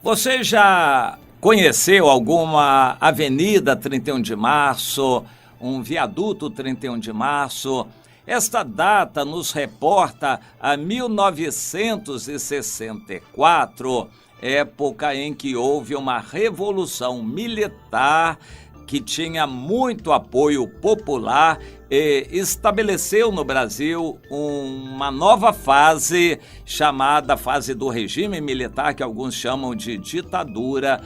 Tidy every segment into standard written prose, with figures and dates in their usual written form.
Você já conheceu alguma avenida 31 de março, um viaduto 31 de março? Esta data nos reporta a 1964, época em que houve uma revolução militar que tinha muito apoio popular e estabeleceu no Brasil uma nova fase chamada fase do regime militar, que alguns chamam de ditadura,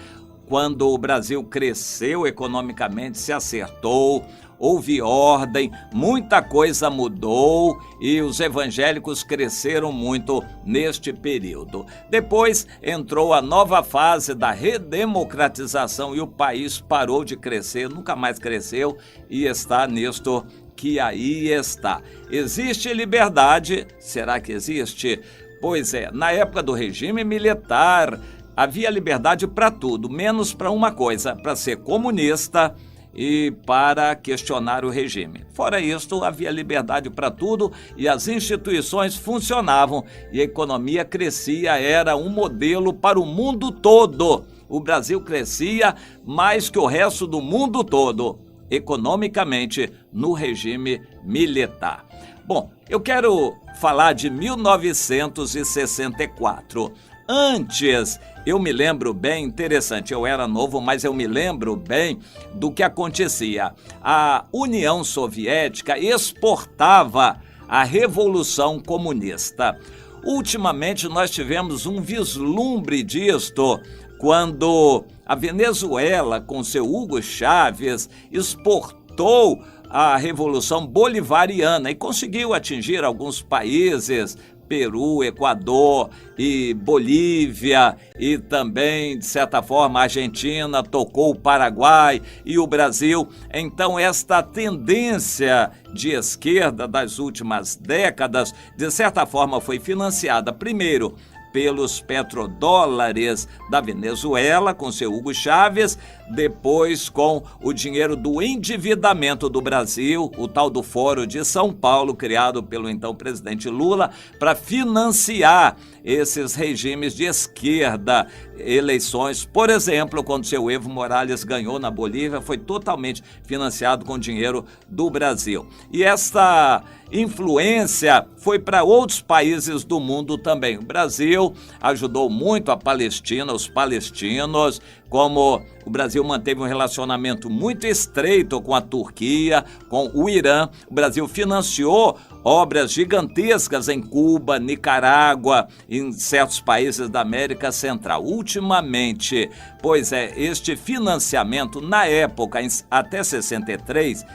quando o Brasil cresceu economicamente, se acertou, houve ordem, muita coisa mudou e os evangélicos cresceram muito neste período. Depois entrou a nova fase da redemocratização e o país parou de crescer, nunca mais cresceu e está nisto que aí está. Existe liberdade? Será que existe? Pois é, na época do regime militar havia liberdade para tudo, menos para uma coisa, para ser comunista e para questionar o regime. Fora isso, havia liberdade para tudo e as instituições funcionavam e a economia crescia, era um modelo para o mundo todo. O Brasil crescia mais que o resto do mundo todo, economicamente, no regime militar. Bom, eu quero falar de 1964. Antes, eu me lembro bem, interessante, eu era novo, mas eu me lembro bem do que acontecia. A União Soviética exportava a Revolução Comunista. Ultimamente nós tivemos um vislumbre disto, quando a Venezuela, com seu Hugo Chávez, exportou a Revolução Bolivariana e conseguiu atingir alguns países, Peru, Equador e Bolívia, e também, de certa forma, a Argentina, tocou o Paraguai e o Brasil. Então, esta tendência de esquerda das últimas décadas, de certa forma, foi financiada, primeiro, pelos petrodólares da Venezuela, com seu Hugo Chávez, depois com o dinheiro do endividamento do Brasil, o tal do Fórum de São Paulo, criado pelo então presidente Lula, para financiar esses regimes de esquerda. Eleições, por exemplo, quando seu Evo Morales ganhou na Bolívia, foi totalmente financiado com dinheiro do Brasil. E essa influência foi para outros países do mundo também. O Brasil ajudou muito a Palestina, os palestinos, como o Brasil manteve um relacionamento muito estreito com a Turquia, com o Irã. O Brasil financiou obras gigantescas em Cuba, Nicarágua, em certos países da América Central. Ultimamente, pois é, este financiamento, na época, até 63,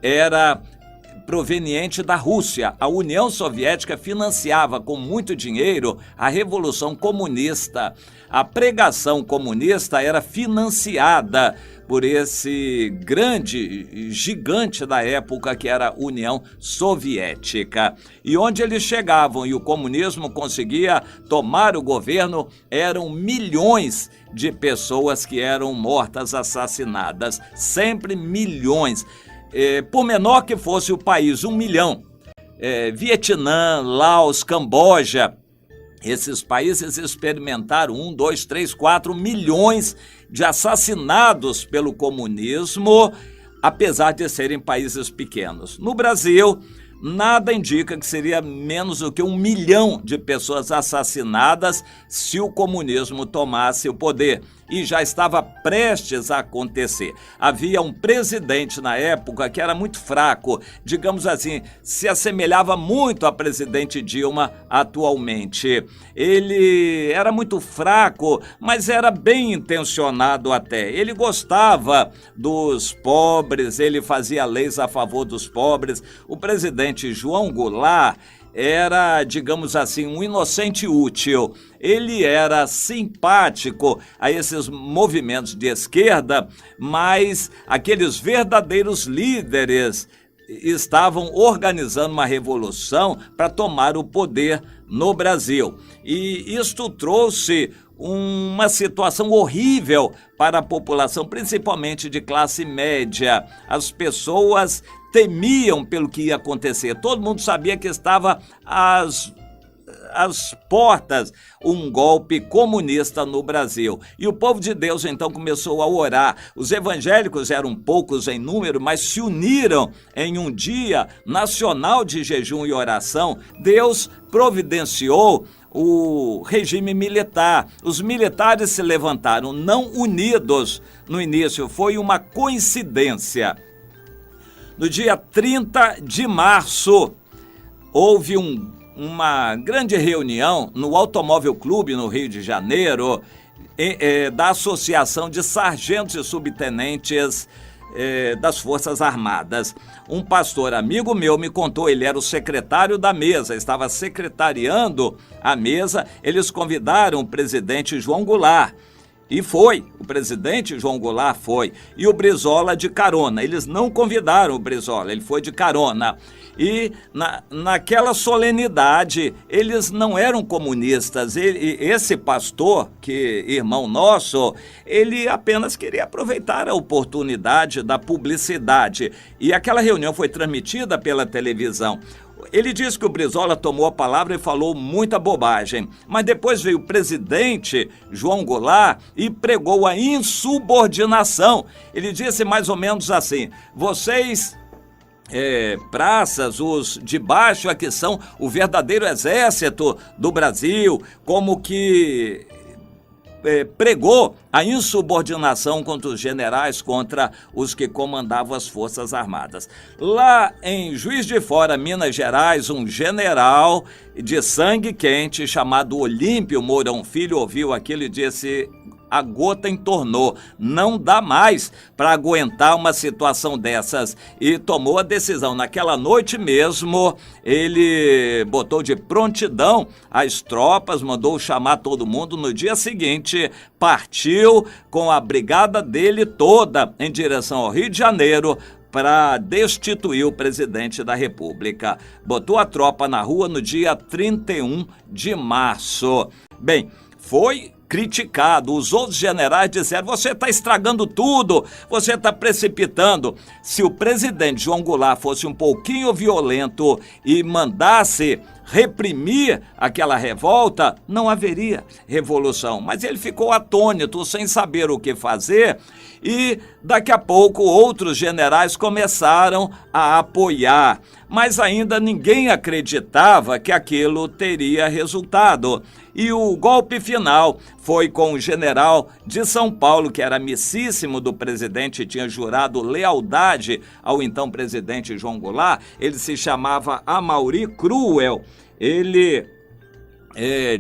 era proveniente da Rússia. A União Soviética financiava com muito dinheiro a Revolução Comunista. A pregação comunista era financiada por esse grande gigante da época que era a União Soviética. E onde eles chegavam e o comunismo conseguia tomar o governo, eram milhões de pessoas que eram mortas, assassinadas. Sempre milhões. Por menor que fosse o país, 1 milhão. Vietnã, Laos, Camboja, esses países experimentaram 1, 2, 3, 4 milhões de assassinados pelo comunismo, apesar de serem países pequenos. No Brasil, nada indica que seria menos do que 1 milhão de pessoas assassinadas se o comunismo tomasse o poder. E já estava prestes a acontecer. Havia um presidente na época que era muito fraco, digamos assim, se assemelhava muito a presidente Dilma atualmente. Ele era muito fraco, mas era bem intencionado até. Ele gostava dos pobres, ele fazia leis a favor dos pobres. O presidente João Goulart era, digamos assim, um inocente útil. Ele era simpático a esses movimentos de esquerda, mas aqueles verdadeiros líderes estavam organizando uma revolução para tomar o poder no Brasil. E isto trouxe uma situação horrível para a população, principalmente de classe média. As pessoas temiam pelo que ia acontecer. Todo mundo sabia que estava às portas um golpe comunista no Brasil. E o povo de Deus então começou a orar. Os evangélicos eram poucos em número, mas se uniram em um dia nacional de jejum e oração. Deus providenciou o regime militar. Os militares se levantaram, não unidos no início, foi uma coincidência. No dia 30 de março, houve uma grande reunião no Automóvel Clube, no Rio de Janeiro, da Associação de Sargentos e Subtenentes das Forças Armadas. Um pastor amigo meu me contou, ele era o secretário da mesa, estava secretariando a mesa. Eles convidaram o presidente João Goulart. E foi, o presidente João Goulart foi, e o Brizola de carona. Eles não convidaram o Brizola, ele foi de carona. E naquela solenidade, eles não eram comunistas. Esse pastor, irmão nosso, ele apenas queria aproveitar a oportunidade da publicidade. E aquela reunião foi transmitida pela televisão. Ele disse que o Brizola tomou a palavra e falou muita bobagem, mas depois veio o presidente João Goulart e pregou a insubordinação. Ele disse mais ou menos assim: vocês, praças, os de baixo aqui são o verdadeiro exército do Brasil, como que pregou a insubordinação contra os generais, contra os que comandavam as Forças Armadas. Lá em Juiz de Fora, Minas Gerais, um general de sangue quente chamado Olímpio Mourão Filho ouviu aquilo e disse: a gota entornou, não dá mais para aguentar uma situação dessas, e tomou a decisão. Naquela noite mesmo, ele botou de prontidão as tropas, mandou chamar todo mundo. No dia seguinte, partiu com a brigada dele toda em direção ao Rio de Janeiro para destituir o presidente da República. Botou a tropa na rua no dia 31 de março. Bem, foi criticado. Os outros generais disseram: você está estragando tudo, você está precipitando. Se o presidente João Goulart fosse um pouquinho violento e mandasse reprimir aquela revolta, não haveria revolução. Mas ele ficou atônito, sem saber o que fazer, e daqui a pouco outros generais começaram a apoiar, mas ainda ninguém acreditava que aquilo teria resultado. E o golpe final foi com o general de São Paulo, que era amicíssimo do presidente, tinha jurado lealdade ao então presidente João Goulart. Ele se chamava Amaury Cruel. Ele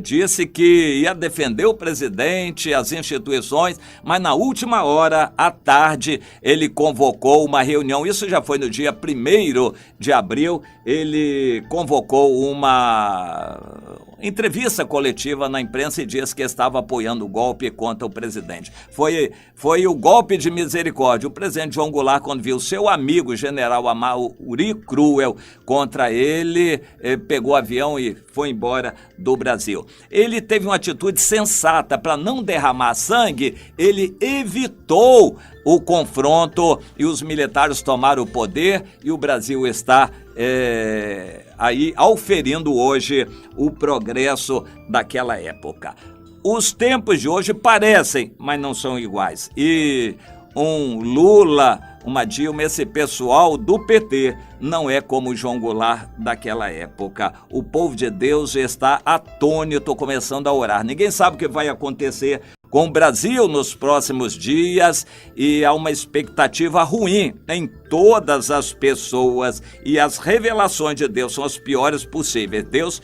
disse que ia defender o presidente, as instituições, mas na última hora, à tarde, ele convocou uma reunião. Isso já foi no dia 1º de abril. Ele convocou uma entrevista coletiva na imprensa e disse que estava apoiando o golpe contra o presidente. Foi o golpe de misericórdia. O presidente João Goulart, quando viu seu amigo, general Amaury Cruel, contra ele, pegou o avião e foi embora do Brasil. Ele teve uma atitude sensata. Para não derramar sangue, ele evitou o confronto e os militares tomaram o poder, e o Brasil está aí auferindo hoje o progresso daquela época. Os tempos de hoje parecem, mas não são iguais. E um Lula, uma Dilma, esse pessoal do PT não é como o João Goulart daquela época. O povo de Deus está atônito, começando a orar. Ninguém sabe o que vai acontecer com o Brasil nos próximos dias, e há uma expectativa ruim em todas as pessoas, e as revelações de Deus são as piores possíveis. Deus,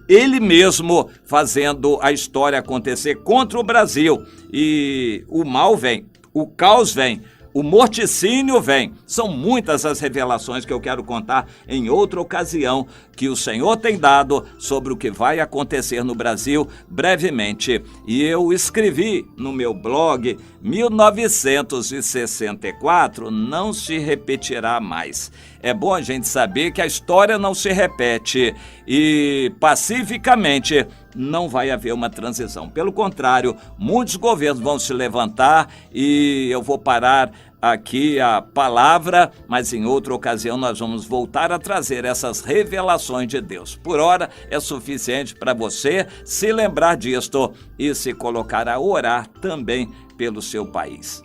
ele mesmo, fazendo a história acontecer contra o Brasil, e o mal vem, o caos vem, o morticínio vem. São muitas as revelações que eu quero contar em outra ocasião, que o Senhor tem dado sobre o que vai acontecer no Brasil brevemente. E eu escrevi no meu blog: 1964 não se repetirá mais. É bom a gente saber que a história não se repete, e pacificamente não vai haver uma transição. Pelo contrário, muitos governos vão se levantar e eu vou parar aqui a palavra, mas em outra ocasião nós vamos voltar a trazer essas revelações de Deus. Por hora é suficiente para você se lembrar disto e se colocar a orar também pelo seu país.